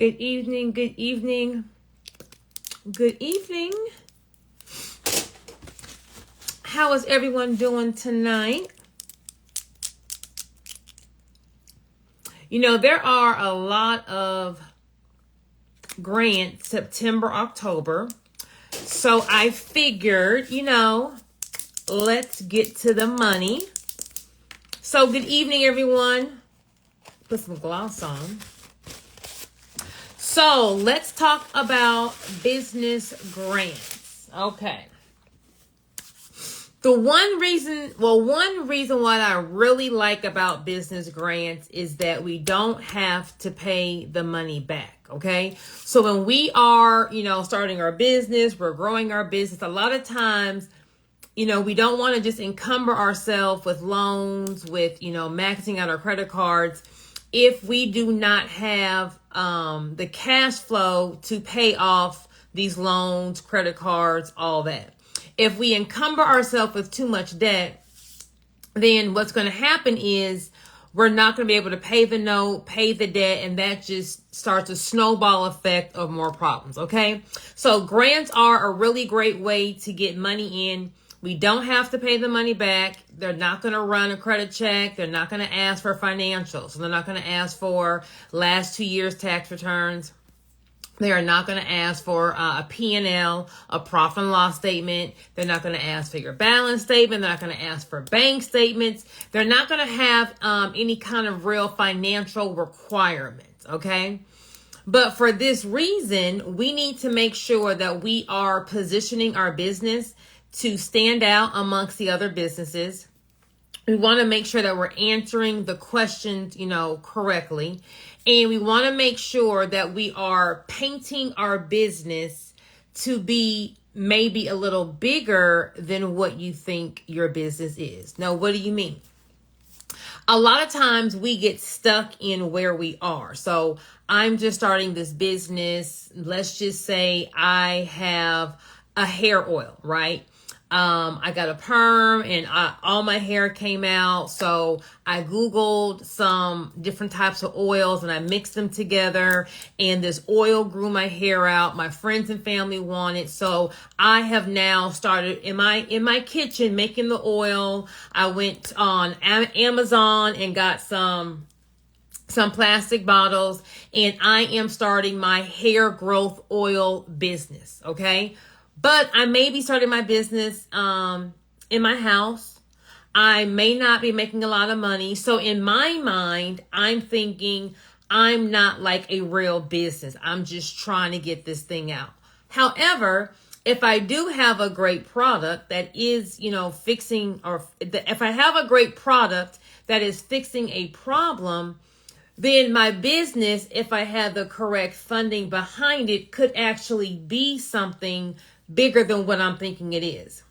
Good evening, good evening, good evening. How is everyone doing tonight? You know, there are a lot of grants September, October. So I figured, let's get to the money. So good evening, everyone. Put some gloss on. So let's talk about business grants. Okay. One reason what I really like about business grants is that we don't have to pay the money back. Okay. So when we are, starting our business, we're growing our business, a lot of times, we don't want to just encumber ourselves with loans, with, maxing out our credit cards if we do not have the cash flow to pay off these loans, credit cards, all that. If we encumber ourselves with too much debt, then what's going to happen is we're not going to be able to pay the note, pay the debt, and that just starts a snowball effect of more problems, okay? So grants are a really great way to get money in. We don't have to pay the money back. They're not going to run a credit check. They're not going to ask for financials. They're not going to ask for last 2 years tax returns. They are not going to ask for a P&L, a profit and loss statement. They're not going to ask for your balance statement. They're not going to ask for bank statements. They're not going to have any kind of real financial requirements, okay? But for this reason, we need to make sure that we are positioning our business to stand out amongst the other businesses. We want to make sure that we're answering the questions, correctly. And we want to make sure that we are painting our business to be maybe a little bigger than what you think your business is. Now, what do you mean? A lot of times we get stuck in where we are. So I'm just starting this business. Let's just say I have a hair oil, right? I got a perm and all my hair came out. So I Googled some different types of oils and I mixed them together and this oil grew my hair out. My friends and family want it. So I have now started in my kitchen making the oil. I went on Amazon and got some plastic bottles and I am starting my hair growth oil business. Okay. But I may be starting my business in my house. I may not be making a lot of money. So in my mind, I'm thinking I'm not like a real business. I'm just trying to get this thing out. However, if I do have a great product that is, if I have a great product that is fixing a problem, then my business, if I had the correct funding behind it, could actually be something bigger than what I'm thinking it is.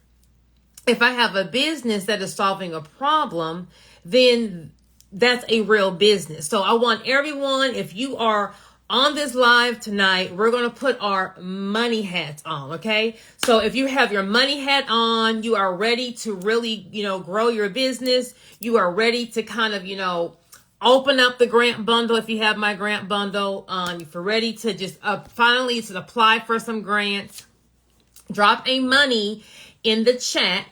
If I have a business that is solving a problem, then that's a real business. So I want everyone, if you are on this live tonight, we're going to put our money hats on, okay? So if you have your money hat on, you are ready to really, grow your business. You are ready to kind of, open up the grant bundle if you have my grant bundle. If you're ready to just finally to apply for some grants, drop a money in the chat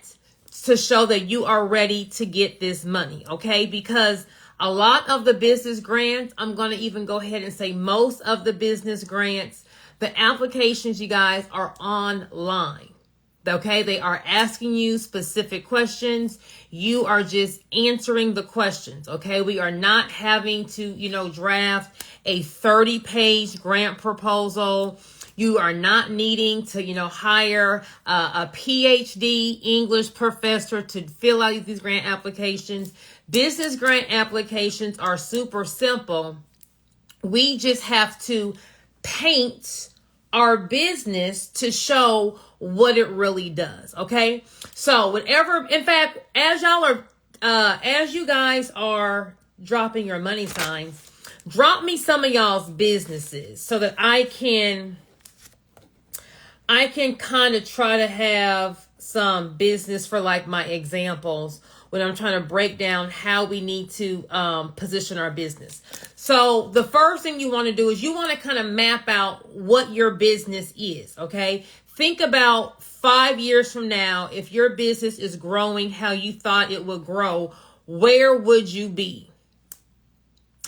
to show that you are ready to get this money, okay? Because a lot of the business grants, I'm going to even go ahead and say most of the business grants, the applications, you guys, are online, okay? They are asking you specific questions. You are just answering the questions, okay? We are not having to, draft a 30-page grant proposal. You are not needing to, hire a PhD English professor to fill out these grant applications. Business grant applications are super simple. We just have to paint our business to show what it really does. Okay. So in fact, as you guys are dropping your money signs, drop me some of y'all's businesses so that I can kind of try to have some business for like my examples when I'm trying to break down how we need to position our business. So the first thing you want to do is you want to kind of map out what your business is, okay? Think about 5 years from now, if your business is growing how you thought it would grow, where would you be?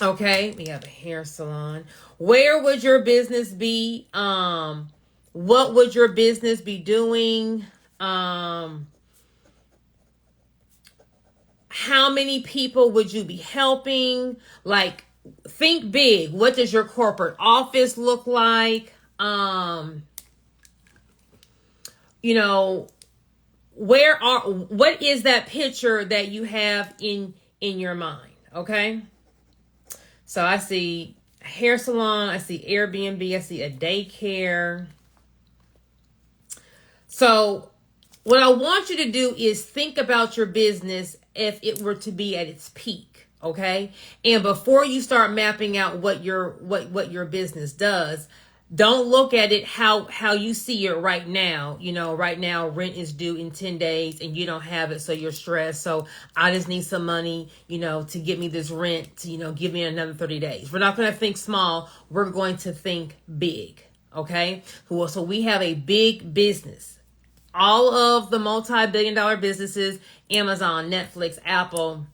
Okay, we have a hair salon. Where would your business be? What would your business be doing? How many people would you be helping? Like, think big. What does your corporate office look like? You know, what is that picture that you have in your mind? Okay. So I see a hair salon, I see Airbnb, I see a daycare. So what I want you to do is think about your business if it were to be at its peak, okay? And before you start mapping out what your business does, don't look at it how you see it right now. You know, right now rent is due in 10 days and you don't have it, so you're stressed. So I just need some money, you know, to get me this rent, to, you know, give me another 30 days. We're not going to think small. We're going to think big, okay? So we have a big business. All of the multi-billion-dollar businesses, Amazon, Netflix, Apple,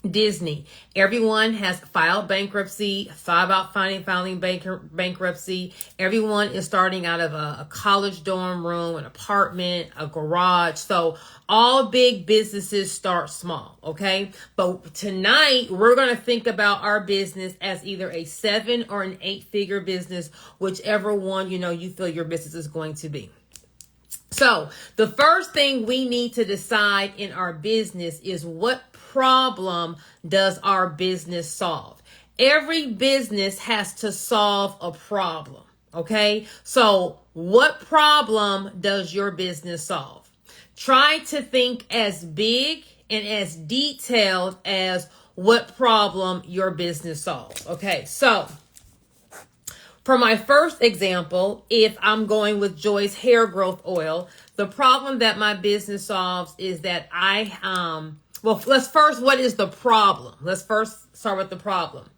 Disney, everyone has filed bankruptcy, thought about filing bankruptcy. Everyone is starting out of a college dorm room, an apartment, a garage. So all big businesses start small, okay? But tonight, we're going to think about our business as either a 7 or an 8-figure business, whichever one, you know, you feel your business is going to be. So the first thing we need to decide in our business is what problem does our business solve? Every business has to solve a problem, okay? So what problem does your business solve? Try to think as big and as detailed as what problem your business solves, okay? So for my first example, if I'm going with Joy's hair growth oil, the problem that my business solves is that what is the problem? Let's first start with the problem.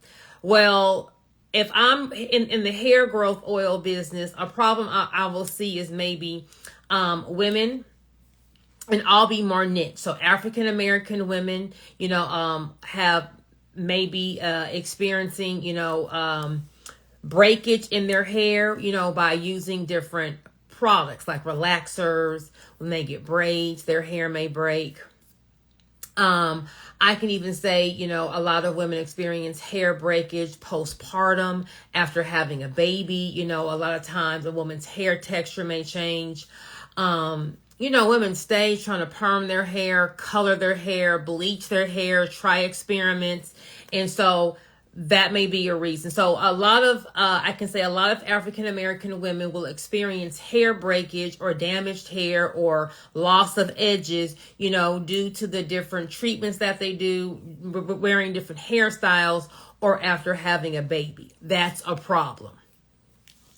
Well, if I'm in the hair growth oil business, a problem I will see is maybe women, and I'll be more niche. So African American women, you know, have maybe experiencing, you know, breakage in their hair, you know, by using different products like relaxers. When they get braids, their hair may break. I can even say, you know, a lot of women experience hair breakage postpartum after having a baby. You know, a lot of times a woman's hair texture may change. You know, women stay trying to perm their hair, color their hair, bleach their hair, try experiments. And so that may be a reason. So I can say a lot of African American women will experience hair breakage or damaged hair or loss of edges, you know, due to the different treatments that they do, wearing different hairstyles, or after having a baby. That's a problem.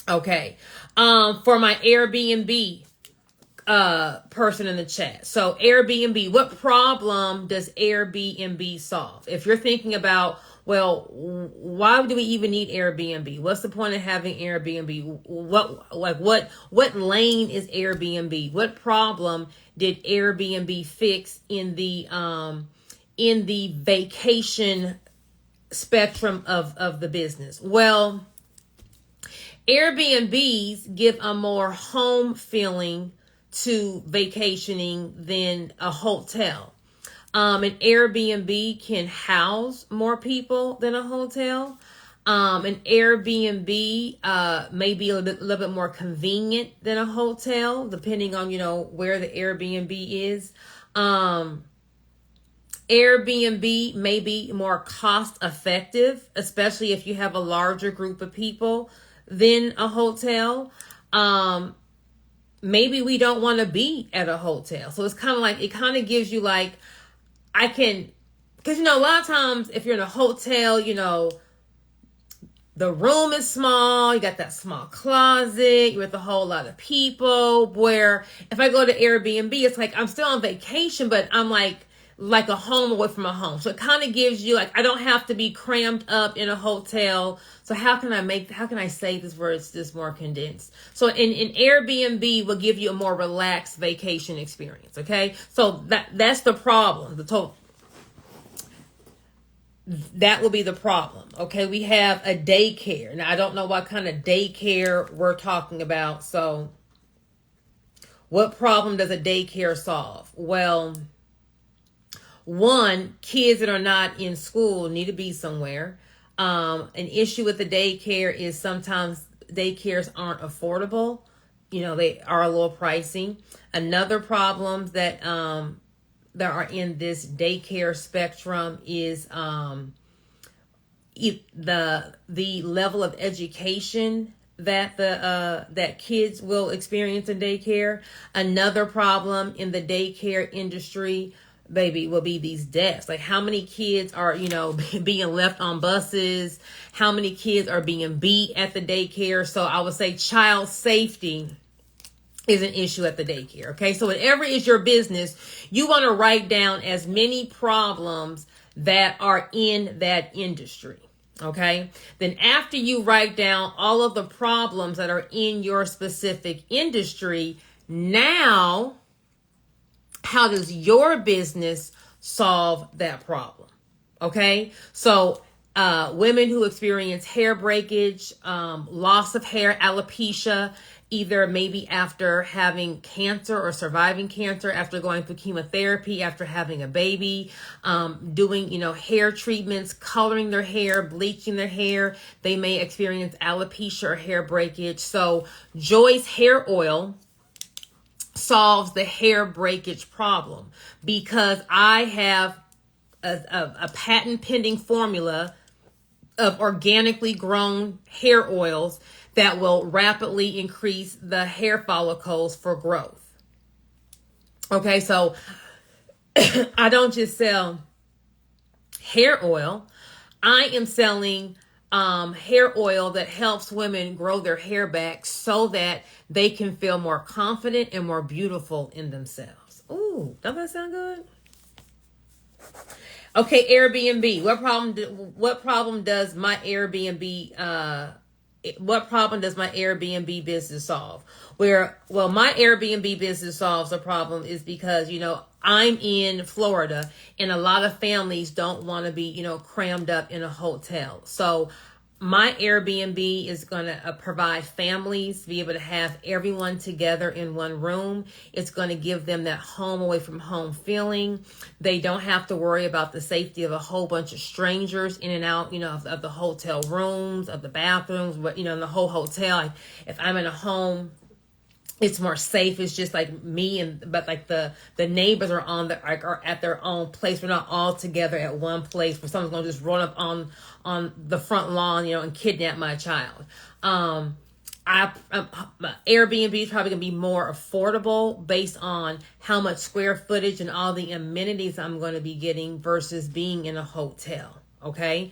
Okay. For my Airbnb person in the chat. So Airbnb, what problem does Airbnb solve? If you're thinking about, well, why do we even need Airbnb? What's the point of having Airbnb? What lane is Airbnb? What problem did Airbnb fix in the vacation spectrum of the business? Well, Airbnbs give a more home feeling to vacationing than a hotel. An Airbnb can house more people than a hotel. An Airbnb may be a little bit more convenient than a hotel, depending on, you know, where the Airbnb is. Airbnb may be more cost effective, especially if you have a larger group of people than a hotel. Maybe we don't want to be at a hotel. So it's kind of like, it kind of gives you like, because, you know, a lot of times if you're in a hotel, you know, the room is small, you got that small closet, you're with a whole lot of people, where if I go to Airbnb, it's like I'm still on vacation, but I'm like, like a home away from a home. So it kind of gives you like, I don't have to be crammed up in a hotel. So how can I say this where it's just more condensed? So in Airbnb will give you a more relaxed vacation experience. Okay. So that's the problem. That will be the problem. Okay. We have a daycare. Now I don't know what kind of daycare we're talking about. So what problem does a daycare solve? Well, one, kids that are not in school need to be somewhere. An issue with the daycare is sometimes daycares aren't affordable. They are a little pricey. Another problem that are in this daycare spectrum is the level of education that kids will experience in daycare. Another problem in the daycare industry, baby, will be these deaths. Like how many kids are, being left on buses? How many kids are being beat at the daycare? So I would say child safety is an issue at the daycare. Okay. So whatever is your business, you want to write down as many problems that are in that industry. Okay. Then after you write down all of the problems that are in your specific industry, now how does your business solve that problem? Okay. So women who experience hair breakage, loss of hair, alopecia, either maybe after having cancer or surviving cancer, after going through chemotherapy, after having a baby, doing, hair treatments, coloring their hair, bleaching their hair. They may experience alopecia or hair breakage. So Joy's hair oil solves the hair breakage problem because I have a patent pending formula of organically grown hair oils that will rapidly increase the hair follicles for growth. Okay, so I don't just sell hair oil. I am selling hair oil that helps women grow their hair back so that they can feel more confident and more beautiful in themselves. Ooh, doesn't that sound good? Okay, Airbnb. What problem does my Airbnb business solve? My Airbnb business solves a problem is because, I'm in Florida and a lot of families don't want to be, crammed up in a hotel. So my Airbnb is going to provide families to be able to have everyone together in one room. It's going to give them that home away from home feeling. They don't have to worry about the safety of a whole bunch of strangers in and out, of the hotel rooms, of the bathrooms, but, in the whole hotel. If I'm in a home, it's more safe. It's just like me but like the neighbors are are at their own place. We're not all together at one place where someone's going to just run up on the front lawn, and kidnap my child. Airbnb is probably going to be more affordable based on how much square footage and all the amenities I'm going to be getting versus being in a hotel. Okay.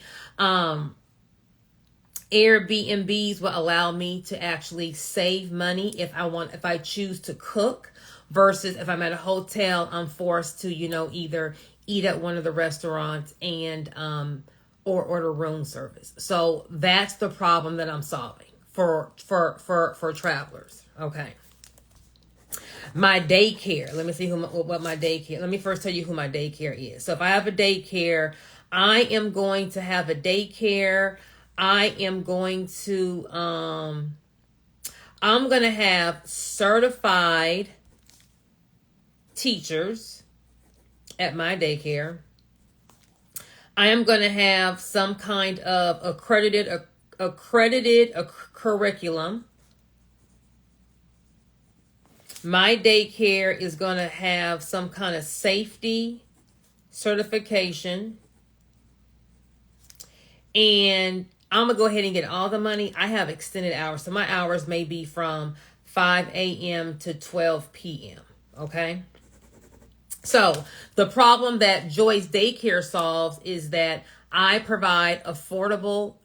Airbnbs will allow me to actually save money if I choose to cook versus if I'm at a hotel, I'm forced to, either eat at one of the restaurants and, or order room service. So that's the problem that I'm solving for travelers. Okay. My daycare. Let me see what my daycare. Let me first tell you who my daycare is. So if I have a daycare, I am going to have a daycare. I am going to, I'm going to have certified teachers at my daycare. I am going to have some kind of accredited curriculum. My daycare is going to have some kind of safety certification. And I'm going to go ahead and get all the money. I have extended hours. So my hours may be from 5 a.m. to 12 p.m. Okay. So the problem that Joy's Daycare solves is that I provide affordable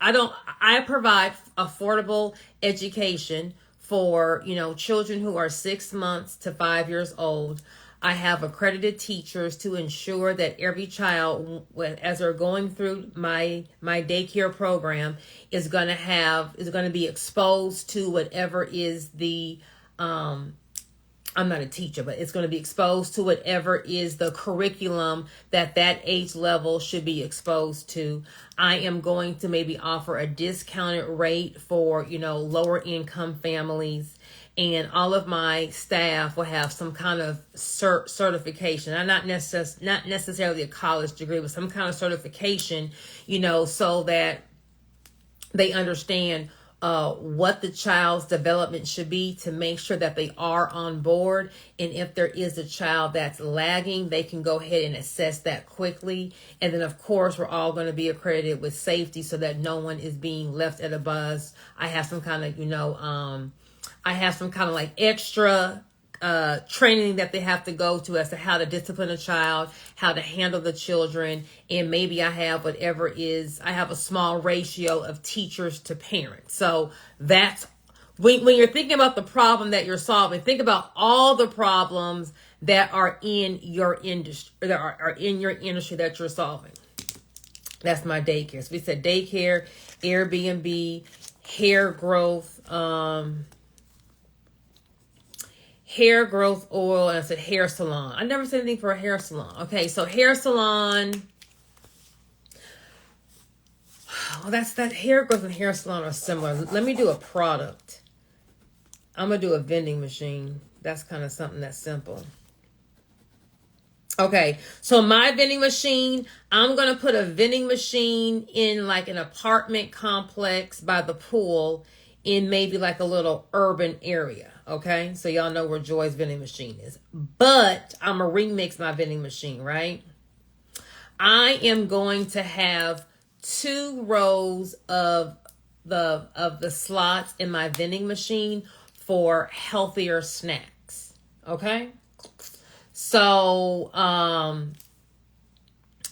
education for, children who are 6 months to 5 years old. I have accredited teachers to ensure that every child, as they're going through my daycare program, is going to be exposed to whatever is the I'm not a teacher, but it's going to be exposed to whatever is the curriculum that age level should be exposed to. I am going to maybe offer a discounted rate for, lower income families, and all of my staff will have some kind of certification. And not necessarily a college degree, but some kind of certification, so that they understand what the child's development should be, to make sure that they are on board. And if there is a child that's lagging, they can go ahead and assess that quickly. And then, of course, we're all going to be accredited with safety so that no one is being left at a bus. I have some kind of like extra training that they have to go to as to how to discipline a child, how to handle the children, and maybe I have a small ratio of teachers to parents. So that's when you're thinking about the problem that you're solving, think about all the problems that are in your industry, that you're solving. That's my daycare. So we said daycare, Airbnb, hair growth, hair growth oil, and I said hair salon. I never said anything for a hair salon. Okay, so hair salon. Well, that hair growth and hair salon are similar. Let me do a product. I'm going to do a vending machine. That's kind of something that's simple. Okay, so my vending machine, I'm going to put a vending machine in like an apartment complex by the pool in maybe like a little urban area. Okay, so y'all know where Joy's vending machine is. But I'm going to remix my vending machine, right? I am going to have 2 rows of the slots in my vending machine for healthier snacks. Okay? So I'm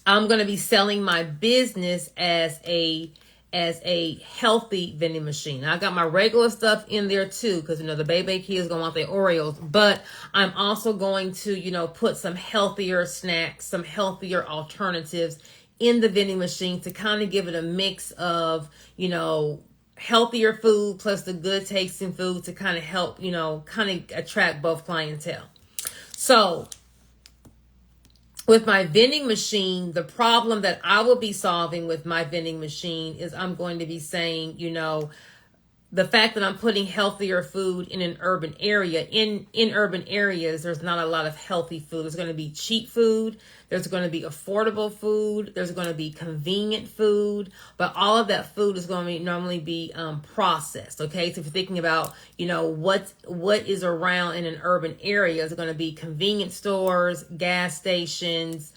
going to be selling my business as a healthy vending machine. I got my regular stuff in there too, because the baby kids gonna want their Oreos, but I'm also going to put some healthier snacks, some healthier alternatives in the vending machine to kind of give it a mix of healthier food plus the good tasting food to kind of help kind of attract both clientele. So with my vending machine, the problem that I will be solving with my vending machine is I'm going to be saying, the fact that I'm putting healthier food in an urban area. In urban areas, there's not a lot of healthy food. There's going to be cheap food. There's going to be affordable food. There's going to be convenient food. But all of that food is going to normally be processed. Okay, so if you're thinking about, what is around in an urban area, it's going to be convenience stores, gas stations,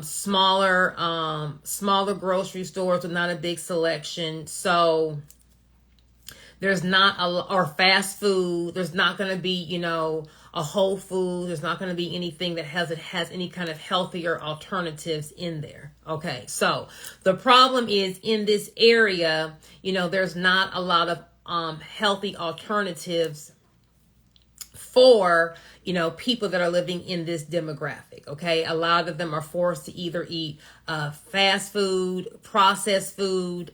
smaller grocery stores with not a big selection. So there's not or fast food. There's not going to be, a Whole Foods. There's not going to be anything that has any kind of healthier alternatives in there. Okay. So the problem is in this area, there's not a lot of healthy alternatives for, people that are living in this demographic. Okay. A lot of them are forced to either eat fast food, processed food,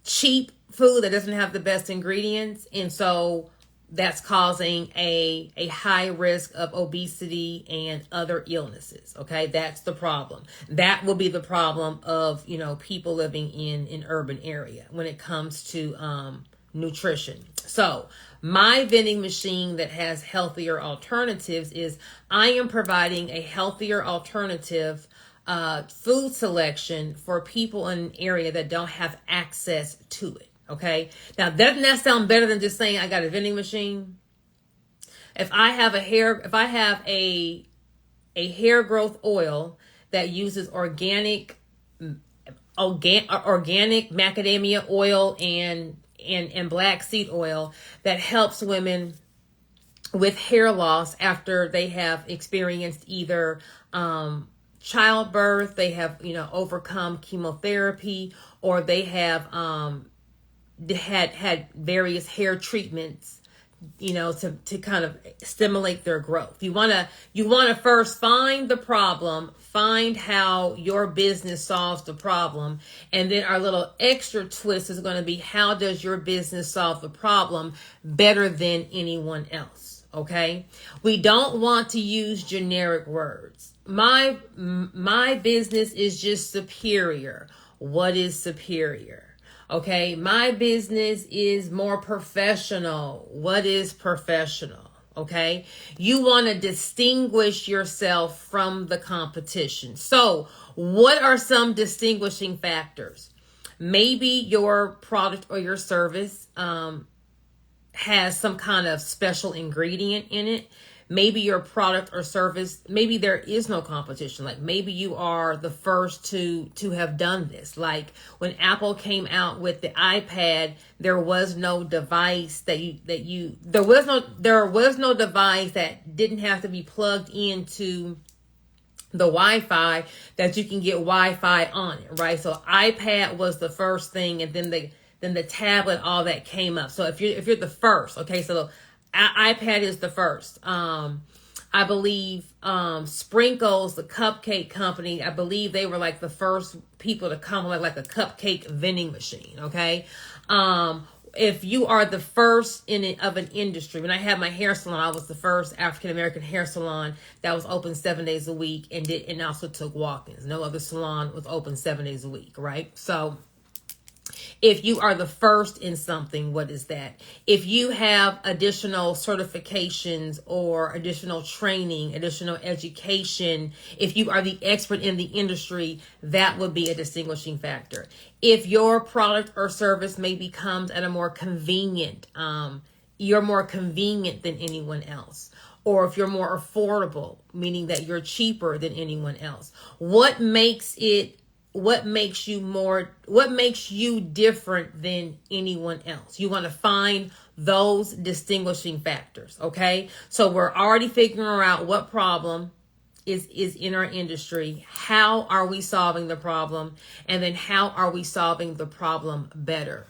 cheap food that doesn't have the best ingredients. And so that's causing a high risk of obesity and other illnesses. Okay. That's the problem. That will be the problem of, people living in an urban area when it comes to nutrition. So my vending machine that has healthier alternatives is I am providing a healthier alternative food selection for people in an area that don't have access to it. Okay. Now, doesn't that sound better than just saying I got a vending machine? If I have a hair growth oil that uses organic macadamia oil and black seed oil that helps women with hair loss after they have experienced either childbirth, they have overcome chemotherapy, or they have had various hair treatments to kind of stimulate their growth. You want to first find the problem, find how your business solves the problem, and then our little extra twist is going to be, how does your business solve the problem better than anyone else? Okay? We don't want to use generic words. My business is just superior. What is superior? Okay, my business is more professional. What is professional? Okay, you want to distinguish yourself from the competition. So, what are some distinguishing factors? Maybe your product or your service has some kind of special ingredient in it. Maybe your product or service, maybe there is no competition. Like maybe you are the first to have done this. Like when Apple came out with the iPad, there was no device there was no device that didn't have to be plugged into the Wi-Fi, that you can get Wi-Fi on it, right? So iPad was the first thing, and then the tablet, all that came up. So if you're the first, okay, so iPad is the first. I believe Sprinkles, the cupcake company, I believe they were like the first people to come with like a cupcake vending machine. Okay, if you are the first of an industry, when I had my hair salon, I was the first African American hair salon that was open 7 days a week and also took walk-ins. No other salon was open 7 days a week, right? So if you are the first in something, what is that? If you have additional certifications or additional training, additional education, if you are the expert in the industry, that would be a distinguishing factor. If your product or service maybe comes at a more convenient, you're more convenient than anyone else. Or if you're more affordable, meaning that you're cheaper than anyone else. What makes you different than anyone else? You want to find those distinguishing factors, okay? So we're already figuring out what problem is in our industry. How are we solving the problem? And then how are we solving the problem better?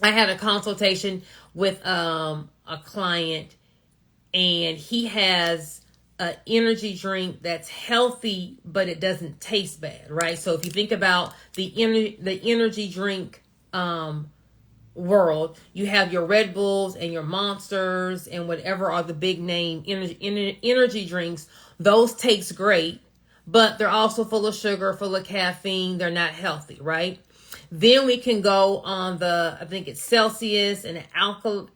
I had a consultation with a client, and he has an energy drink that's healthy, but it doesn't taste bad, right? So if you think about the energy drink world, you have your Red Bulls and your Monsters and whatever are the big name energy drinks. Those taste great, but they're also full of sugar, full of caffeine. They're not healthy, right? Then we can go on I think it's Celsius and Alka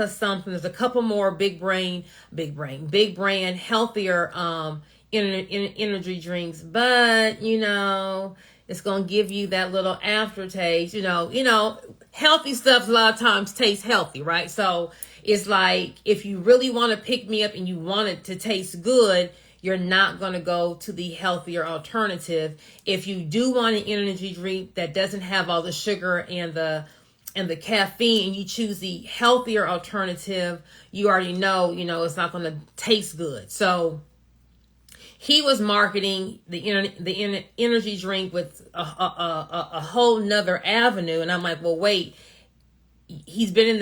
something. There's a couple more big brand, healthier energy drinks, but it's gonna give you that little aftertaste. Healthy stuff a lot of times tastes healthy, right? So it's like, if you really want to pick me up and you want it to taste good, you're not going to go to the healthier alternative. If you do want an energy drink that doesn't have all the sugar and the caffeine, and you choose the healthier alternative, you already know, it's not going to taste good. So he was marketing the energy drink with a whole nother avenue, and I'm like, well, wait. He's been in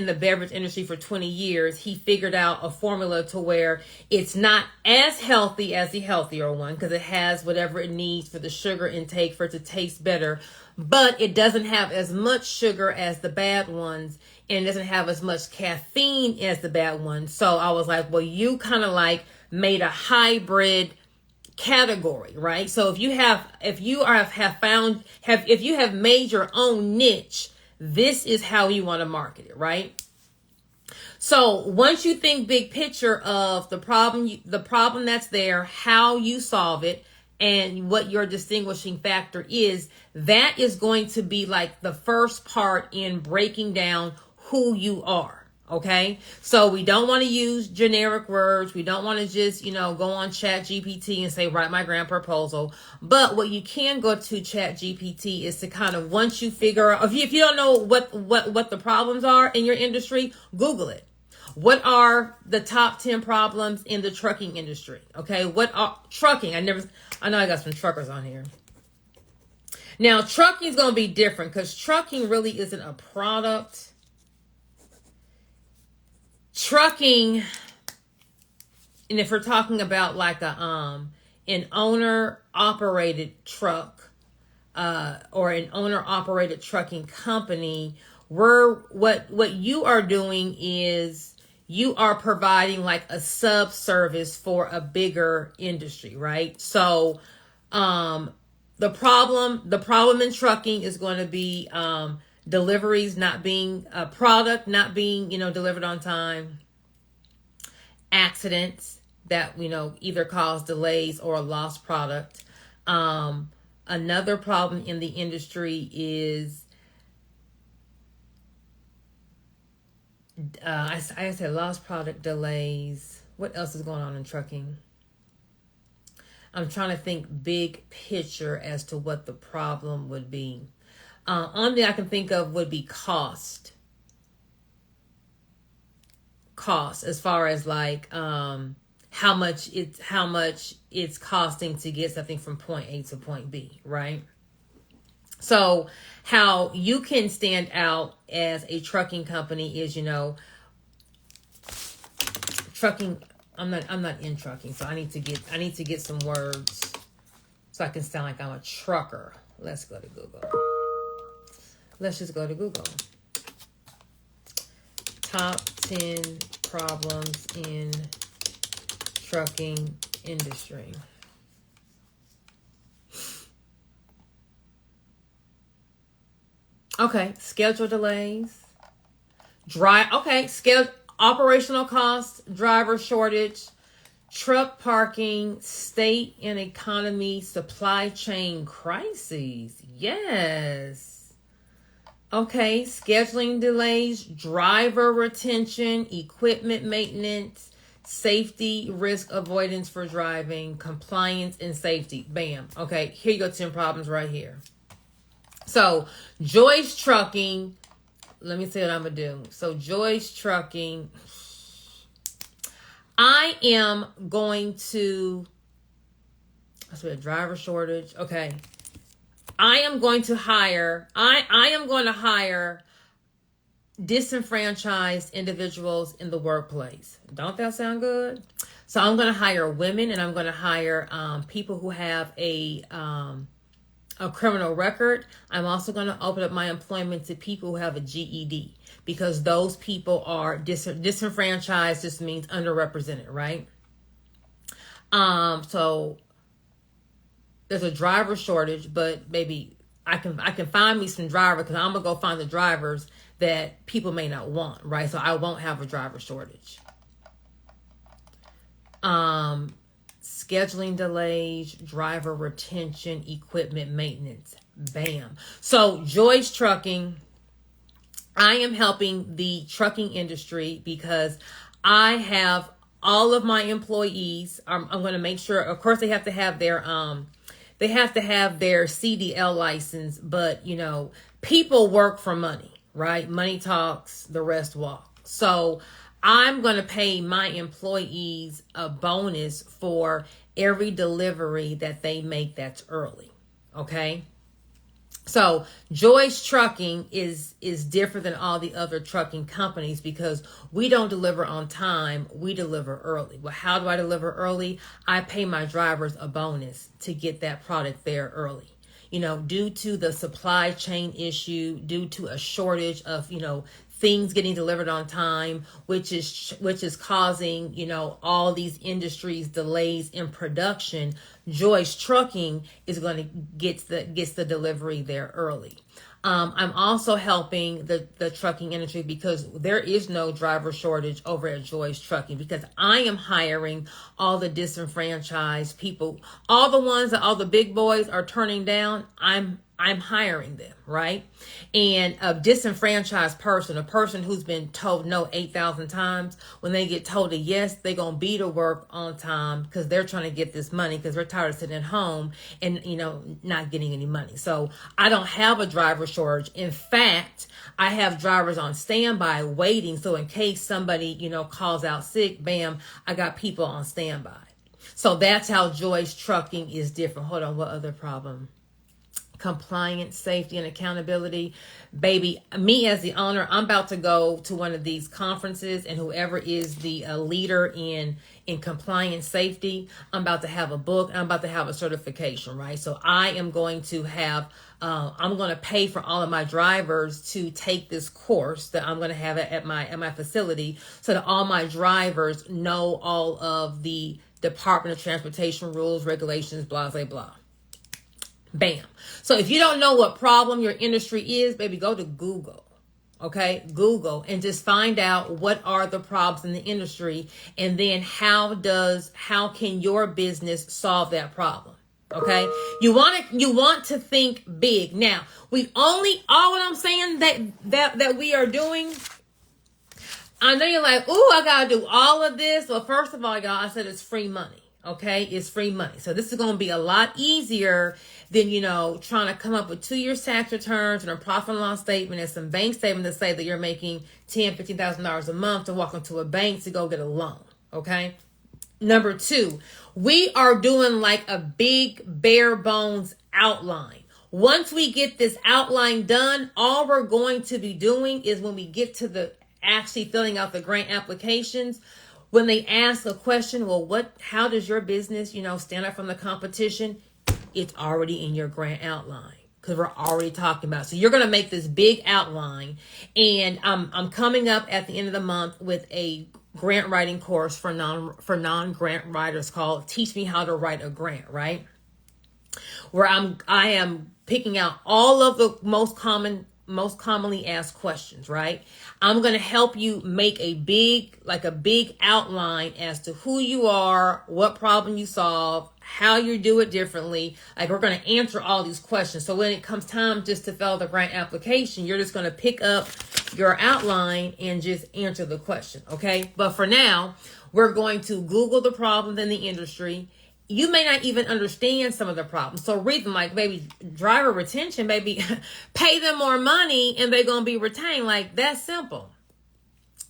the beverage industry for 20 years. He figured out a formula to where it's not as healthy as the healthier one, because it has whatever it needs for the sugar intake for it to taste better, but it doesn't have as much sugar as the bad ones, and it doesn't have as much caffeine as the bad ones. So I was like, well, you kind of like made a hybrid category, right? So if you have made your own niche, this is how you want to market it, right? So once you think big picture of the problem that's there, how you solve it, and what your distinguishing factor is, that is going to be like the first part in breaking down who you are. Okay, so we don't want to use generic words. We don't want to just, go on Chat GPT and say, write my grant proposal. But what you can go to Chat GPT is to kind of, once you figure out, if you don't know what the problems are in your industry, Google it. What are the top 10 problems in the trucking industry? Okay, what are trucking? I know I got some truckers on here. Now, trucking is going to be different, because trucking really isn't a product. trucking, and if we're talking about like an owner operated truck, or an owner operated trucking company, what you are doing is you are providing like a sub service for a bigger industry, right? So the problem in trucking is going to be deliveries not being product not being delivered on time, accidents that either cause delays or a lost product. Another problem in the industry is I said lost product, delays. What else is going on in trucking? I'm trying to think big picture as to what the problem would be. Only I can think of would be cost. Cost as far as like how much it's costing to get something from point A to point B, right? So how you can stand out as a trucking company is, trucking. I'm not in trucking, so I need to get some words so I can sound like I'm a trucker. Let's go to Google. Let's just go to Google. Top 10 problems in trucking industry. Okay, schedule delays. Operational costs, driver shortage, truck parking, state and economy, supply chain crises. Yes. Okay, scheduling delays, driver retention, equipment maintenance, safety, risk avoidance for driving, compliance, and safety. Bam. Okay, here you go, 10 problems right here. So, Joyce Trucking, let me see what I'm going to do. So, Joyce Trucking, I am going to, I said a driver shortage. Okay. I am going to hire disenfranchised individuals in the workplace. Don't that sound good? So I'm going to hire women, and I'm going to hire people who have a criminal record. I'm also going to open up my employment to people who have a GED, because those people are disenfranchised. Just means underrepresented, right? So there's a driver shortage, but maybe I can find me some drivers, because I'm gonna go find the drivers that people may not want, right? So I won't have a driver shortage. Scheduling delays, driver retention, equipment maintenance. Bam. So Joyce Trucking, I am helping the trucking industry because I have all of my employees. I'm going to make sure, of course, they have to have their CDL license, but people work for money, right? Money talks, the rest walk. So I'm going to pay my employees a bonus for every delivery that they make that's early. Okay. So Joyce Trucking is different than all the other trucking companies because we don't deliver on time. We deliver early. Well, how do I deliver early? I pay my drivers a bonus to get that product there early. Due to the supply chain issue, due to a shortage of, things getting delivered on time, which is causing, all these industries delays in production. Joyce Trucking is going to gets the delivery there early. I'm also helping the trucking industry because there is no driver shortage over at Joyce Trucking, because I am hiring all the disenfranchised people, all the ones that all the big boys are turning down. I'm hiring them, right? And a disenfranchised person, a person who's been told no 8,000 times, when they get told a yes, they're going to be to work on time because they're trying to get this money because they're tired of sitting at home and, not getting any money. So I don't have a driver shortage. In fact, I have drivers on standby waiting. So in case somebody, calls out sick, bam, I got people on standby. So that's how Joyce Trucking is different. Hold on, what other problem? compliance, safety, and accountability. Baby, me as the owner, I'm about to go to one of these conferences, and whoever is the leader in compliance safety, I'm about to have a book, I'm about to have a certification, right? So I am going to have, I'm going to pay for all of my drivers to take this course that I'm going to have at my facility, so that all my drivers know all of the Department of Transportation rules, regulations, blah, blah, blah. Bam. So if you don't know what problem your industry is, baby, go to Google. Okay, Google, and just find out what are the problems in the industry, and then how can your business solve that problem? Okay, you want to think big. Now, all what I'm saying that we are doing. I know you're like, ooh, I gotta do all of this. Well, first of all, y'all, I said it's free money. Okay, it's free money. So this is going to be a lot easier than, trying to come up with 2-year tax returns and a profit and loss statement and some bank statement to say that you're making $10,000, $15,000 a month to walk into a bank to go get a loan. Okay. Number 2, we are doing like a big bare bones outline. Once we get this outline done, all we're going to be doing is when we get to the actually filling out the grant applications, when they ask a question, well, how does your business, stand out from the competition? It's already in your grant outline, because we're already talking about it. So you're going to make this big outline, and I'm coming up at the end of the month with a grant writing course for non-grant writers called Teach Me How to Write a Grant, right? Where I am picking out all of the most commonly asked questions, right? I'm going to help you make a big outline as to who you are, what problem you solve, how you do it differently. Like, we're going to answer all these questions. So when it comes time just to fill the grant application, you're just going to pick up your outline and just answer the question. Okay. But for now, we're going to Google the problems in the industry. You may not even understand some of the problems. So read them, like, baby, driver retention, baby, pay them more money and they're going to be retained. Like, that's simple.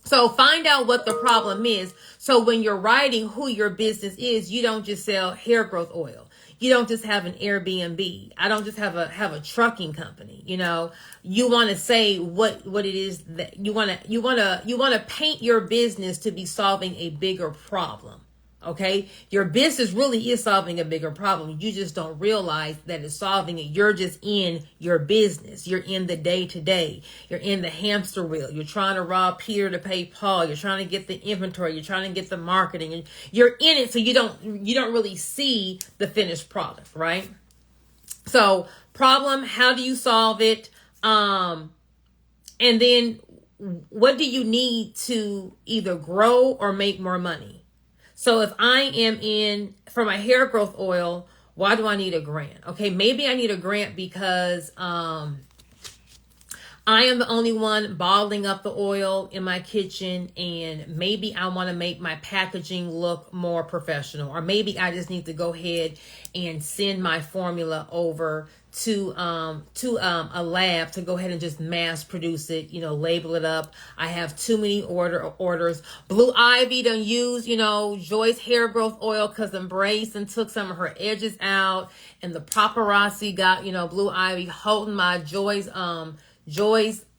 So find out what the problem is. So when you're writing who your business is, you don't just sell hair growth oil. You don't just have an Airbnb. I don't just have a trucking company. You want to say what it is that you want to paint your business to be solving a bigger problem. Okay, your business really is solving a bigger problem. You just don't realize that it's solving it. You're just in your business. You're in the day-to-day. You're in the hamster wheel. You're trying to rob Peter to pay Paul. You're trying to get the inventory. You're trying to get the marketing. And you're in it, so you don't really see the finished product, right? So, problem, how do you solve it? And then what do you need to either grow or make more money? So if I am for my hair growth oil, why do I need a grant? Okay, maybe I need a grant because I am the only one bottling up the oil in my kitchen, and maybe I want to make my packaging look more professional, or maybe I just need to go ahead and send my formula over to a lab to go ahead and just mass produce it, label it up. I have too many orders. Blue Ivy done use, Joy's hair growth oil because Embrace and took some of her edges out, and the paparazzi got, Blue Ivy holding my Joy's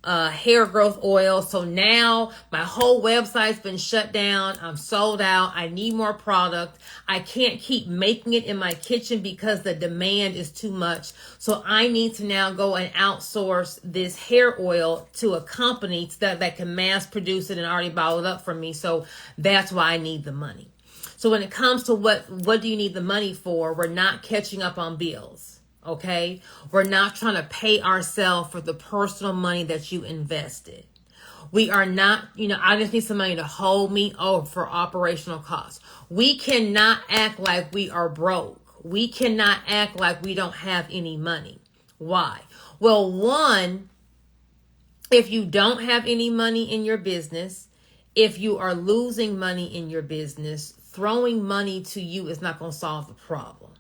hair growth oil. So now my whole website's been shut down. I'm sold out. I need more product. I can't keep making it in my kitchen because the demand is too much. So I need to now go and outsource this hair oil to a company that can mass produce it and already bottle it up for me. So that's why I need the money. So when it comes to what do you need the money for, we're not catching up on bills. Okay, we're not trying to pay ourselves for the personal money that you invested. We are not, I just need some money to hold me over for operational costs. We cannot act like we are broke. We cannot act like we don't have any money. Why? Well, one, if you don't have any money in your business, if you are losing money in your business, throwing money to you is not going to solve the problem.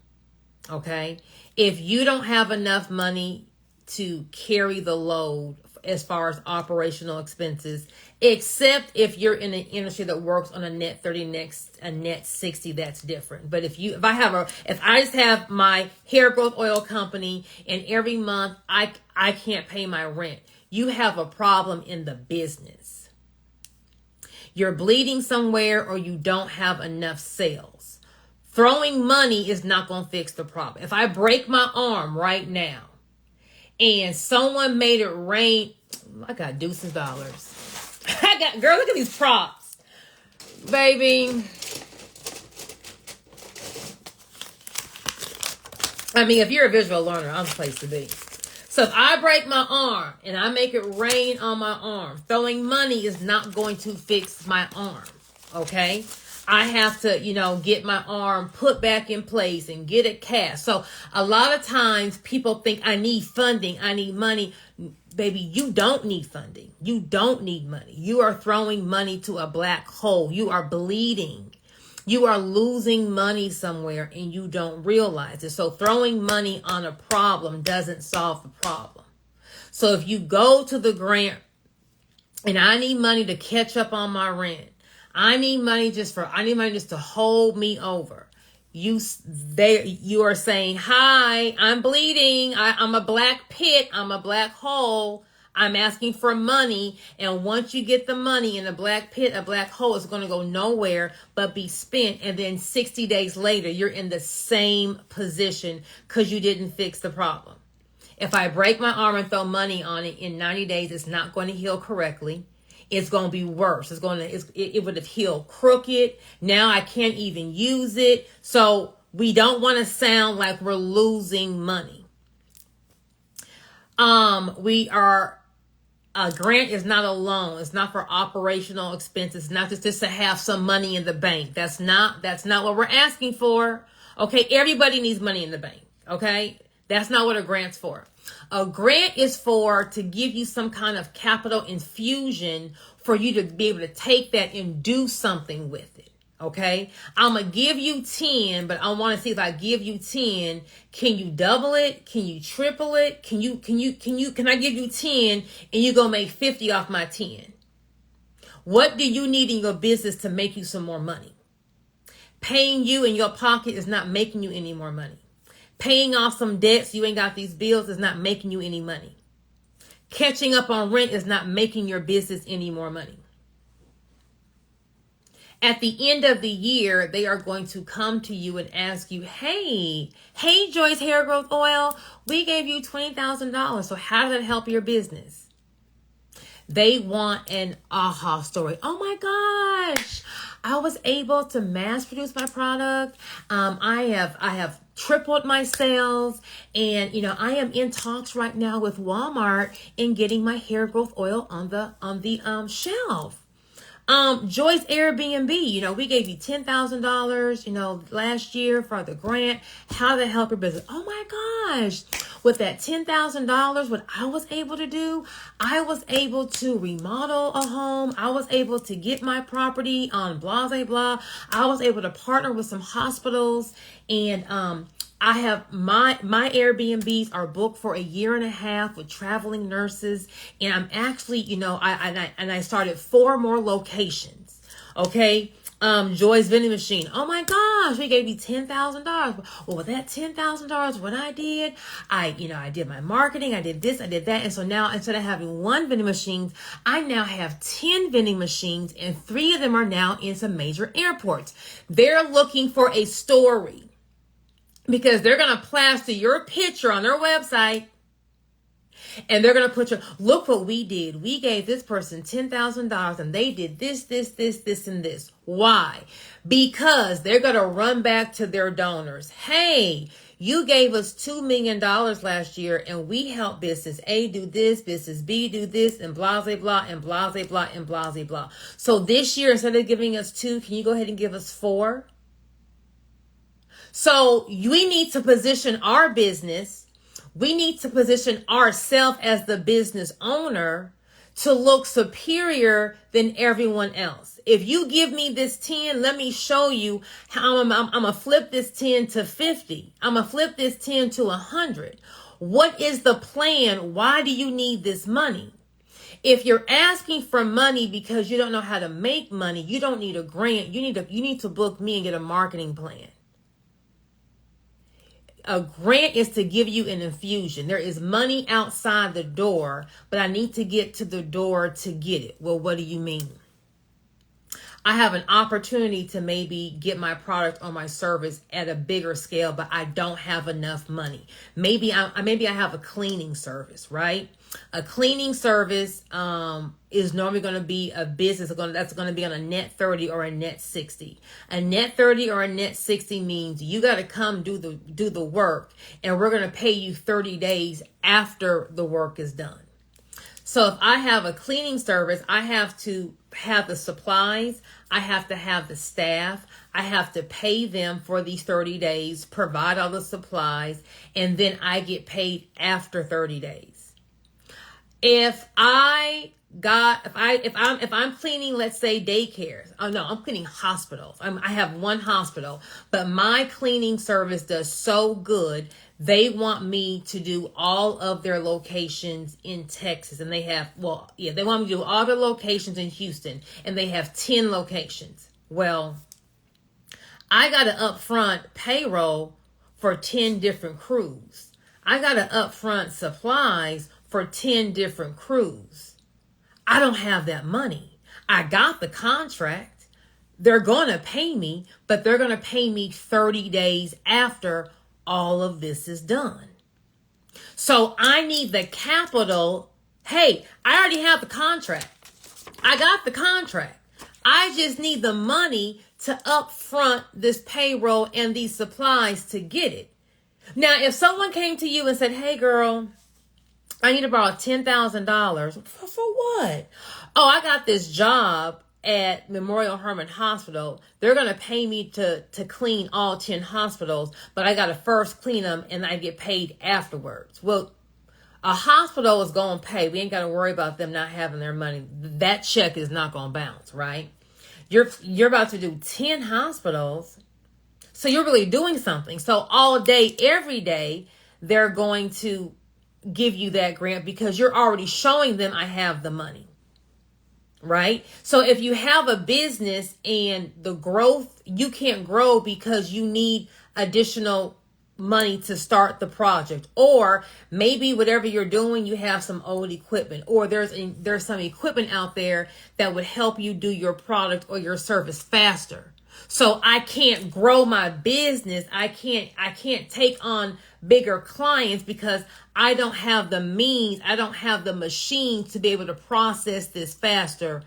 Okay? If you don't have enough money to carry the load as far as operational expenses, except if you're in an industry that works on a net 30, a net 60, that's different. But if I just have my hair growth oil company and every month I can't pay my rent, you have a problem in the business. You're bleeding somewhere or you don't have enough sales. Throwing money is not going to fix the problem. If I break my arm right now and someone made it rain, I got deuces of dollars. Girl, look at these props. Baby. I mean, if you're a visual learner, I'm the place to be. So if I break my arm and I make it rain on my arm, throwing money is not going to fix my arm, okay? I have to, get my arm put back in place and get it cast. So a lot of times people think I need funding, I need money. Baby, you don't need funding. You don't need money. You are throwing money to a black hole. You are bleeding. You are losing money somewhere and you don't realize it. So throwing money on a problem doesn't solve the problem. So if you go to the grant and I need money to catch up on my rent, I need money just to hold me over. You are saying, hi, I'm bleeding. I'm a black pit. I'm a black hole. I'm asking for money. And once you get the money in a black pit, a black hole is going to go nowhere but be spent. And then 60 days later, you're in the same position because you didn't fix the problem. If I break my arm and throw money on it in 90 days, it's not going to heal correctly. It's going to be worse. It would have healed crooked. Now I can't even use it. So we don't want to sound like we're losing money. A grant is not a loan. It's not for operational expenses. It's not just to have some money in the bank. That's not what we're asking for. Okay. Everybody needs money in the bank. Okay. That's not what a grant's for. A grant is to give you some kind of capital infusion for you to be able to take that and do something with it. Okay. I'm going to give you 10, but I want to see if I give you 10, can you double it? Can you triple it? Can I give you 10 and you going to make 50 off my 10? What do you need in your business to make you some more money? Paying you in your pocket is not making you any more money. Paying off some debts, you ain't got these bills, is not making you any money. Catching up on rent is not making your business any more money. At the end of the year, they are going to come to you and ask you, hey, Joyce Hair Growth Oil, we gave you $20,000. So how does that help your business? They want an aha story. Oh my gosh, I was able to mass produce my product. I have tripled my sales, and I am in talks right now with Walmart in getting my hair growth oil on the shelf. Joyce Airbnb, we gave you $10,000, last year for the grant. How to help your business? Oh my gosh. With that $10,000, what I was able to do, I was able to remodel a home. I was able to get my property on blah, blah, blah. I was able to partner with some hospitals, and, I have my Airbnbs are booked for 1.5 years with traveling nurses. And I'm actually, I started 4 more locations. Okay. Joy's vending machine. Oh my gosh, we gave you $10,000. Well, with that $10,000, what I did, I did my marketing. I did this, I did that. And so now instead of having 1 vending machine, I now have 10 vending machines, and 3 of them are now in some major airports. They're looking for a story, because they're going to plaster your picture on their website, and they're going to put look what we did. We gave this person $10,000 and they did this, and this. Why? Because they're going to run back to their donors. Hey, you gave us $2 million last year, and we helped business A do this, business B do this, and blah, blah, blah, and blah, blah, blah, and blah, blah, blah. So this year, instead of giving us 2, can you go ahead and give us 4? So we need to position our business. We need to position ourselves as the business owner to look superior than everyone else. If you give me this 10, let me show you how I'm going to flip this 10 to 50. I'm going to flip this 10 to 100. What is the plan? Why do you need this money? if you're asking for money because you don't know how to make money, you don't need a grant. You need to book me and get a marketing plan. A grant is to give you an infusion. There is money outside the door, but I need to get to the door to get it. Well, what do you mean? I have an opportunity to maybe get my product or my service at a bigger scale, but I don't have enough money. Maybe I have a cleaning service, right? A cleaning service is normally going to be a business that's going to be on a net 30 or a net 60. A net 30 or a net 60 means you got to come do the work, and we're going to pay you 30 days after the work is done. So if I have a cleaning service, I have to have the supplies, I have to have the staff, I have to pay them for these 30 days, provide all the supplies, and then I get paid after 30 days. If I'm cleaning, let's say daycares. Oh no, I'm cleaning hospitals. I have one hospital, but my cleaning service does so good. They want me to do all of their locations in Texas, and they want me to do all their locations in Houston, and they have 10 locations. Well, I got to upfront payroll for 10 different crews. I got to upfront supplies for 10 different crews. I don't have that money. I got the contract. They're going to pay me, but they're going to pay me 30 days after all of this is done. So I need the capital. Hey, I already have the contract. I got the contract. I just need the money to upfront this payroll and these supplies to get it. Now, if someone came to you and said, hey girl, I need to borrow $10,000. For what? Oh, I got this job at Memorial Hermann Hospital. They're going to pay me to clean all 10 hospitals, but I got to first clean them and I get paid afterwards. Well, a hospital is going to pay. We ain't got to worry about them not having their money. That check is not going to bounce, right? You're about to do 10 hospitals. So you're really doing something. So all day, every day, they're going to give you that grant because you're already showing them I have the money. Right? So if you have a business and the growth, you can't grow because you need additional money to start the project, or maybe whatever you're doing, you have some old equipment, or there's some equipment out there that would help you do your product or your service faster. So I can't grow my business. I can't take on bigger clients because I don't have the means. I don't have the machine to be able to process this faster.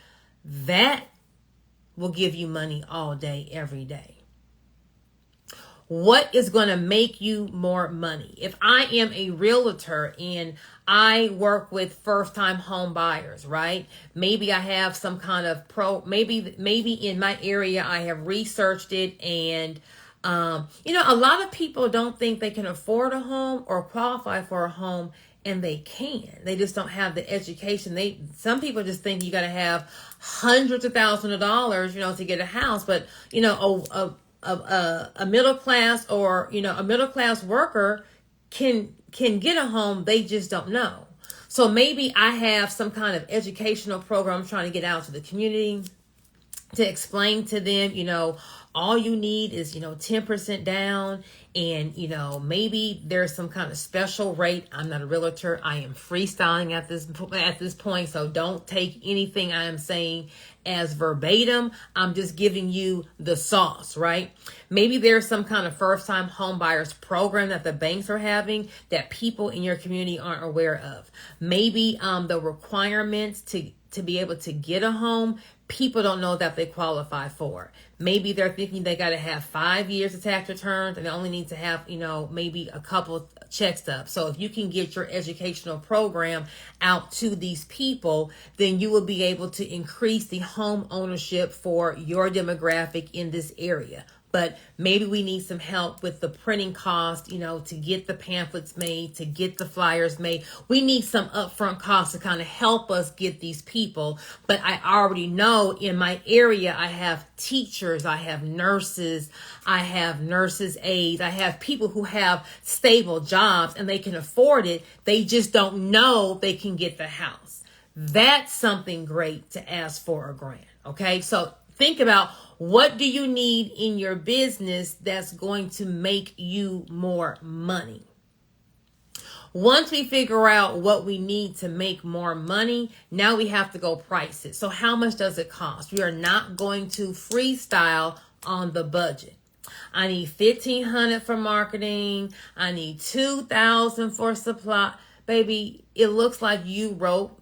That will give you money all day, every day. What is going to make you more money? If I am a realtor and I work with first-time home buyers, right? Maybe I have some kind of maybe in my area I have researched it, and a lot of people don't think they can afford a home or qualify for a home, and they can. They just don't have the education. Some people just think you got to have hundreds of thousands of dollars, to get a house, but a middle class or a middle class worker can get a home. They just don't know. So maybe I have some kind of educational program I'm trying to get out to the community to explain to them, all you need is 10% down, and maybe there's some kind of special rate. I'm not a realtor. I am freestyling at this point, so don't take anything I am saying as verbatim. I'm just giving you the sauce, right? Maybe there's some kind of first-time home buyers program that the banks are having that people in your community aren't aware of. Maybe the requirements to be able to get a home, people don't know that they qualify for. Maybe they're thinking they got to have 5 years of tax returns and they only need to have, maybe a couple check stubs. So if you can get your educational program out to these people, then you will be able to increase the home ownership for your demographic in this area. But maybe we need some help with the printing cost, to get the pamphlets made, to get the flyers made. We need some upfront costs to kind of help us get these people. But I already know in my area, I have teachers, I have nurses, aides, I have people who have stable jobs and they can afford it. They just don't know they can get the house. That's something great to ask for a grant. Okay, so think about, what do you need in your business that's going to make you more money? Once we figure out what we need to make more money, now we have to go price it. So how much does it cost? We are not going to freestyle on the budget. I need $1,500 for marketing. I need $2,000 for supply. Baby, it looks like you wrote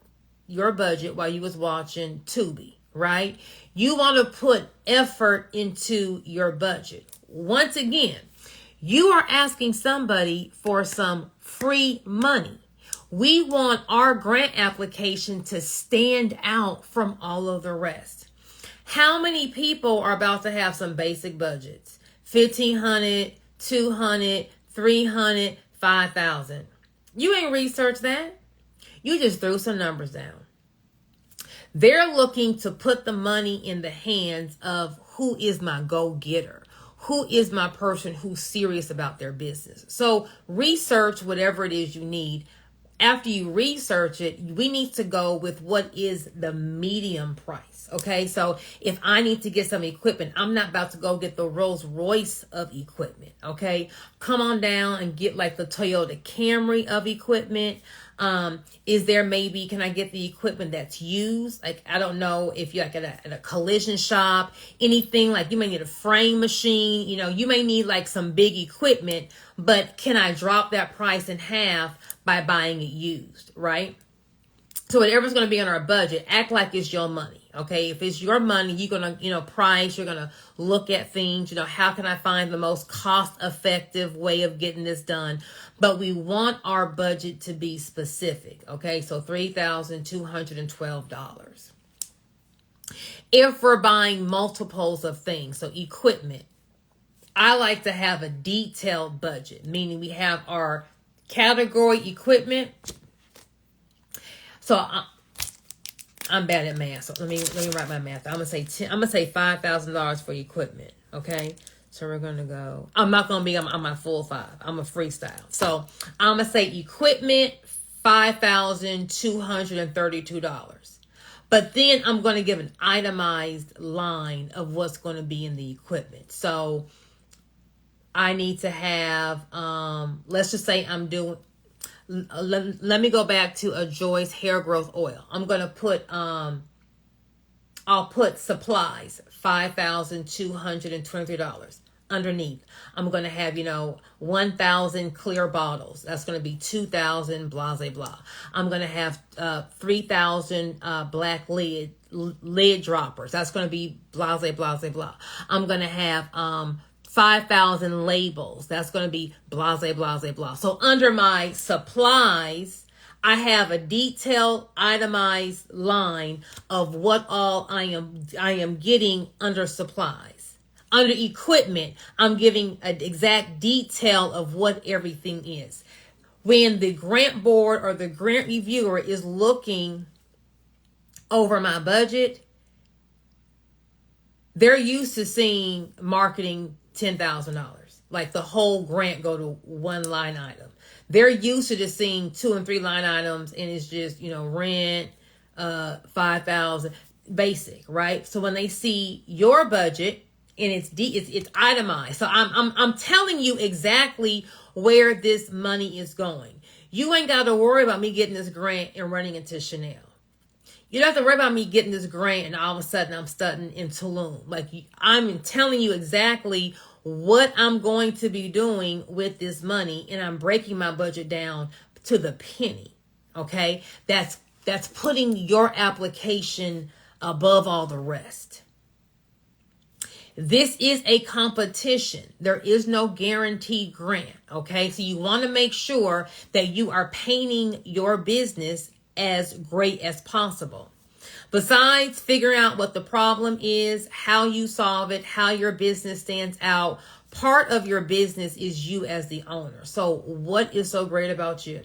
your budget while you was watching Tubi, right? You want to put effort into your budget. Once again, you are asking somebody for some free money. We want our grant application to stand out from all of the rest. How many people are about to have some basic budgets? $1,500, $200, $300, $5,000. You ain't researched that. You just threw some numbers down. They're looking to put the money in the hands of who is my go-getter. Who is my person who's serious about their business? So research whatever it is you need. After you research it, we need to go with what is the medium price. Okay, so if I need to get some equipment, I'm not about to go get the Rolls Royce of equipment. Okay, come on down and get like the Toyota Camry of equipment. Is there maybe, can I get the equipment that's used? Like, I don't know if you're like at a collision shop, anything like you may need a frame machine, you may need like some big equipment, but can I drop that price in half by buying it used, right? So whatever's going to be on our budget, act like it's your money. Okay. If it's your money, you're going to, price, you're going to look at things, how can I find the most cost effective way of getting this done? But we want our budget to be specific. Okay. So $3,212. If we're buying multiples of things, so equipment, I like to have a detailed budget, meaning we have our category equipment. So I'm bad at math. So let me write my math. I'm gonna say $5,000 for equipment. Okay. So we're gonna go. I'm not gonna be on my full five. I'm a freestyle. So I'm gonna say equipment $5,232. But then I'm gonna give an itemized line of what's gonna be in the equipment. So I need to have. Let's just say I'm doing. Let me go back to a Joy's hair growth oil. I'm going to put, I'll put supplies, $5,223 underneath. I'm going to have, 1,000 clear bottles. That's going to be 2,000 blah, blah, blah. I'm going to have 3,000 black lid droppers. That's going to be blah, blah, blah, blah. I'm going to have, 5,000 labels. That's going to be blah, blah, blah, blah. So under my supplies, I have a detailed itemized line of what all I am getting under supplies. Under equipment, I'm giving an exact detail of what everything is. When the grant board or the grant reviewer is looking over my budget, they're used to seeing marketing $10,000, like the whole grant go to one line item. They're used to just seeing 2 and 3 line items, and it's just rent, 5,000, basic, right? So when they see your budget and it's itemized, so I'm telling you exactly where this money is going. You ain't got to worry about me getting this grant and running into Chanel. You don't have to worry about me getting this grant and all of a sudden I'm studying in Tulum. Like, I'm telling you exactly what I'm going to be doing with this money, and I'm breaking my budget down to the penny. Okay? That's putting your application above all the rest. This is a competition. There is no guaranteed grant. Okay? So you want to make sure that you are painting your business as great as possible. Besides figuring out what the problem is, how you solve it, how your business stands out, part of your business is you as the owner. So what is so great about you?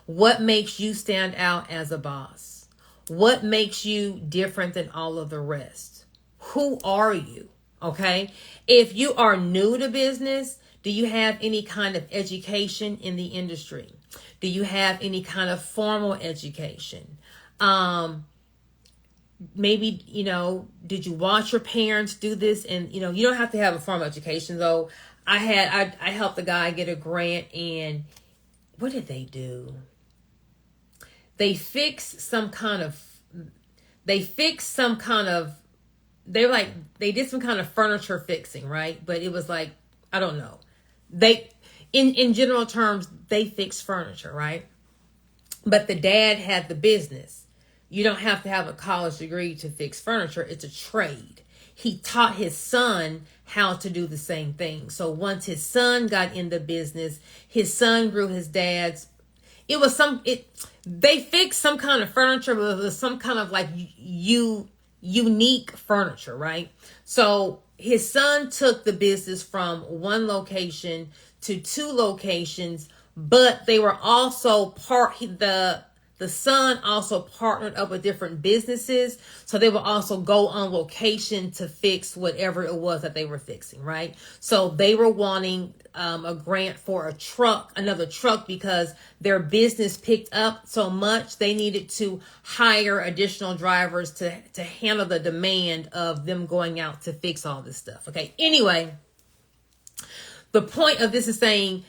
What makes you stand out as a boss? What makes you different than all of the rest? Who are you? Okay. If you are new to business, do you have any kind of education in the industry? Do you have any kind of formal education? Maybe, did you watch your parents do this? And, you don't have to have a formal education, though. I helped a guy get a grant, and what did they do? They fixed some kind of, they did some kind of furniture fixing, right? But it was like, I don't know. In general terms, they fixed furniture, right? But the dad had the business. You don't have to have a college degree to fix furniture. It's a trade. He taught his son how to do the same thing. So once his son got in the business, his son grew his dad's. They fixed some kind of furniture, but it was some kind of like unique furniture, right? So his son took the business from one location to two locations, but they were also the son also partnered up with different businesses. So they would also go on location to fix whatever it was that they were fixing, right? So they were wanting a grant for another truck, because their business picked up so much they needed to hire additional drivers to handle the demand of them going out to fix all this stuff. Okay. Anyway, the point of this is saying,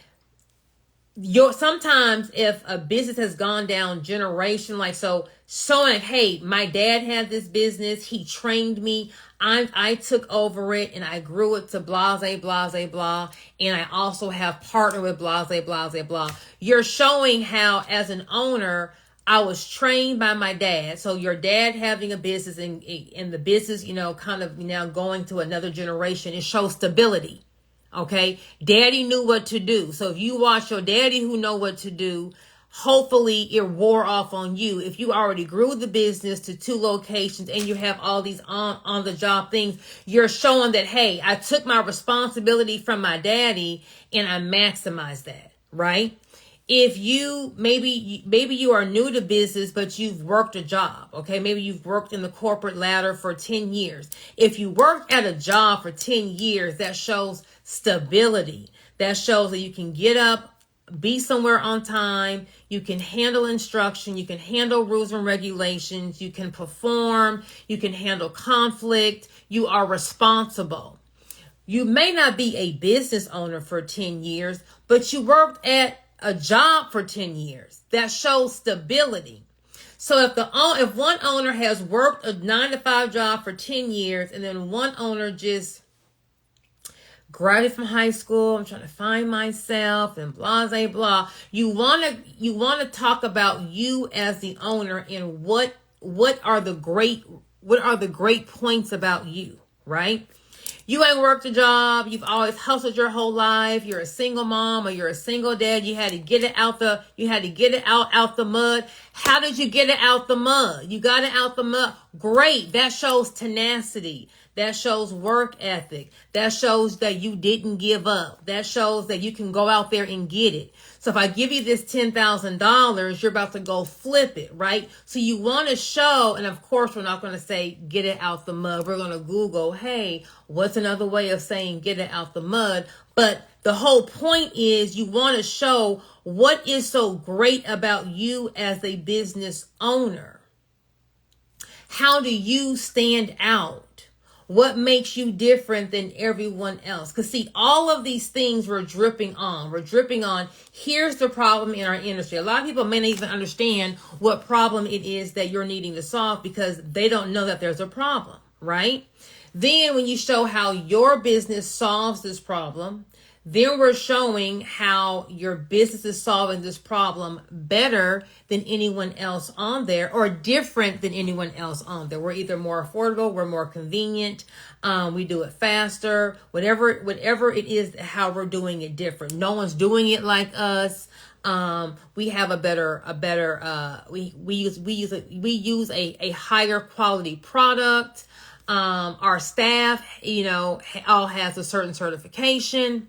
sometimes if a business has gone down generation, hey, my dad had this business, he trained me, I took over it and I grew it to blah, blah, blah, and I also have partnered with blah, blah, blah. You're showing how, as an owner, I was trained by my dad. So your dad having a business and the business, kind of now going to another generation, it shows stability. Okay. Daddy knew what to do. So if you watch your daddy who know what to do, hopefully it wore off on you. If you already grew the business to two locations and you have all these on the job things, you're showing that, hey, I took my responsibility from my daddy and I maximized that, right? If maybe you are new to business, but you've worked a job, okay? Maybe you've worked in the corporate ladder for 10 years. If you worked at a job for 10 years, that shows stability. That shows that you can get up, be somewhere on time. You can handle instruction. You can handle rules and regulations. You can perform. You can handle conflict. You are responsible. You may not be a business owner for 10 years, but you worked at a job for 10 years. That shows stability. So if one owner has worked a 9-to-5 job for 10 years, and then one owner just graduated from high school, I'm trying to find myself, and blah, blah, blah. You want to talk about you as the owner, and what are the great points about you, right? You ain't worked a job. You've always hustled your whole life. You're a single mom or you're a single dad. You had to get it out the mud. How did you get it out the mud? You got it out the mud. Great. That shows tenacity. That shows work ethic. That shows that you didn't give up. That shows that you can go out there and get it. So if I give you this $10,000, you're about to go flip it, right? So you want to show, and of course, we're not going to say get it out the mud. We're going to Google, hey, what's another way of saying get it out the mud? But the whole point is you want to show what is so great about you as a business owner. How do you stand out? What makes you different than everyone else? Because see, all of these things we're dripping on. Here's the problem in our industry. A lot of people may not even understand what problem it is that you're needing to solve, because they don't know that there's a problem, right? Then when you show how your business solves this problem, then we're showing how your business is solving this problem better than anyone else on there, or different than anyone else on there. We're either more affordable, we're more convenient, we do it faster, whatever it is, how we're doing it different. No one's doing it like us. We have we use a higher quality product. Our staff, all has a certain certification.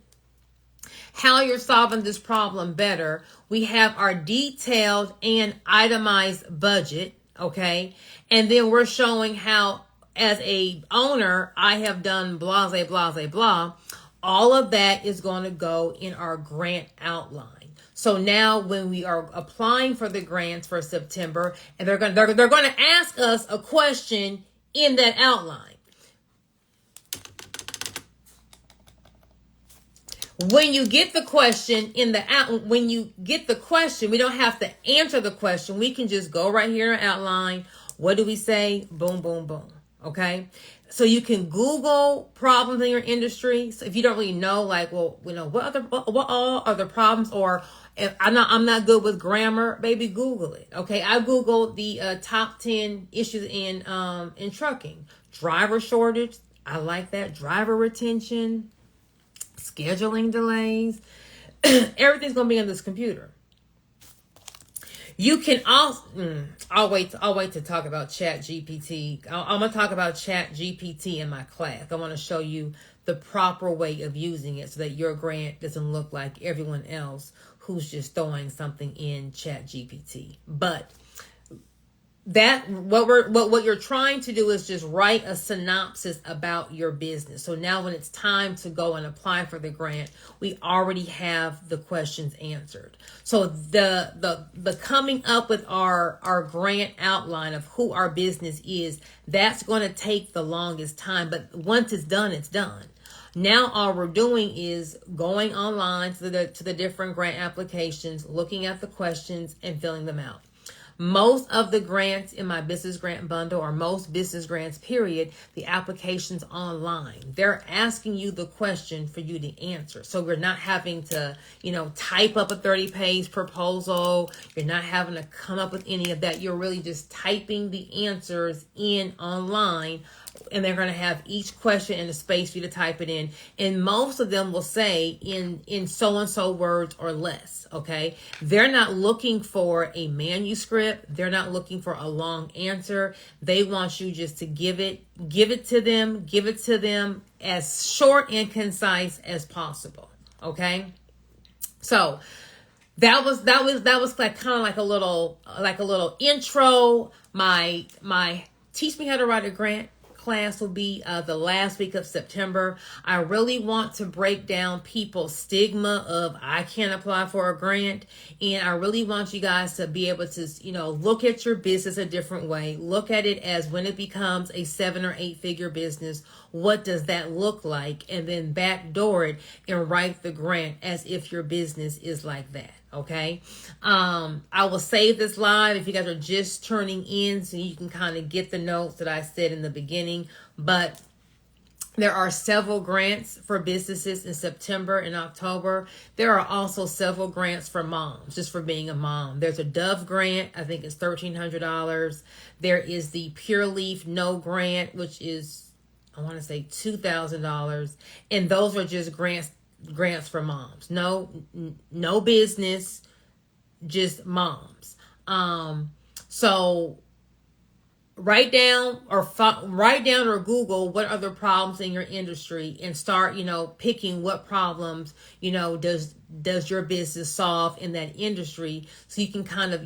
How you're solving this problem better. We have our detailed and itemized budget, okay? And then we're showing how, as a owner, I have done blah, blah, blah, blah. All of that is going to go in our grant outline. So now when we are applying for the grants for September, and they're going to ask us a question in that outline. When you get the question when you get the question, we don't have to answer the question. We can just go right here and outline. What do we say? Boom, boom, boom. Okay. So you can Google problems in your industry. So if you don't really know, like, well, what all are the problems, or if I'm not good with grammar, baby, Google it. Okay. I Googled the top 10 issues in trucking. Driver shortage. I like that. Driver retention. Scheduling delays. Everything's going to be on this computer. You can also, I'll wait to talk about Chat GPT. I'm going to talk about Chat GPT in my class. I want to show you the proper way of using it so that your grant doesn't look like everyone else who's just throwing something in Chat GPT. But what you're trying to do is just write a synopsis about your business. So now when it's time to go and apply for the grant, we already have the questions answered. So the coming up with our grant outline of who our business is, that's going to take the longest time. But once it's done, it's done. Now all we're doing is going online to the different grant applications, looking at the questions and filling them out. Most of the grants in my business grant bundle, or most business grants, period, the application's online. They're asking you the question for you to answer. So we're not having to, type up a 30-page proposal. You're not having to come up with any of that. You're really just typing the answers in online, and they're going to have each question in a space for you to type it in. And most of them will say in so-and-so words or less. Okay. They're not looking for a manuscript. They're not looking for a long answer. They want you just to give it to them as short and concise as possible. Okay. So that was like kind of like a little intro. My Teach Me How to Write a Grant class will be the last week of September. I really want to break down people's stigma of I can't apply for a grant, and I really want you guys to be able to look at your business a different way. Look at it as when it becomes a 7 or 8 figure business, what does that look like, and then backdoor it and write the grant as if your business is like that. Okay. I will save this live if you guys are just turning in, so you can kind of get the notes that I said in the beginning. But there are several grants for businesses in September and October. There are also several grants for moms, just for being a mom. There's a Dove grant. I think it's $1,300. There is the Pure Leaf No grant, which is, I want to say $2,000. And those are just grants for moms. No business, just moms. So write down or Google what are the problems in your industry, and start, picking what problems, does your business solve in that industry, so you can kind of,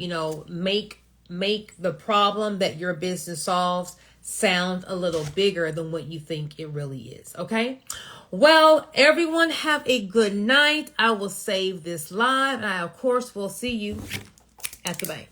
make the problem that your business solves sound a little bigger than what you think it really is. Okay. Well, everyone have a good night. I will save this live, and I, of course, will see you at the bank.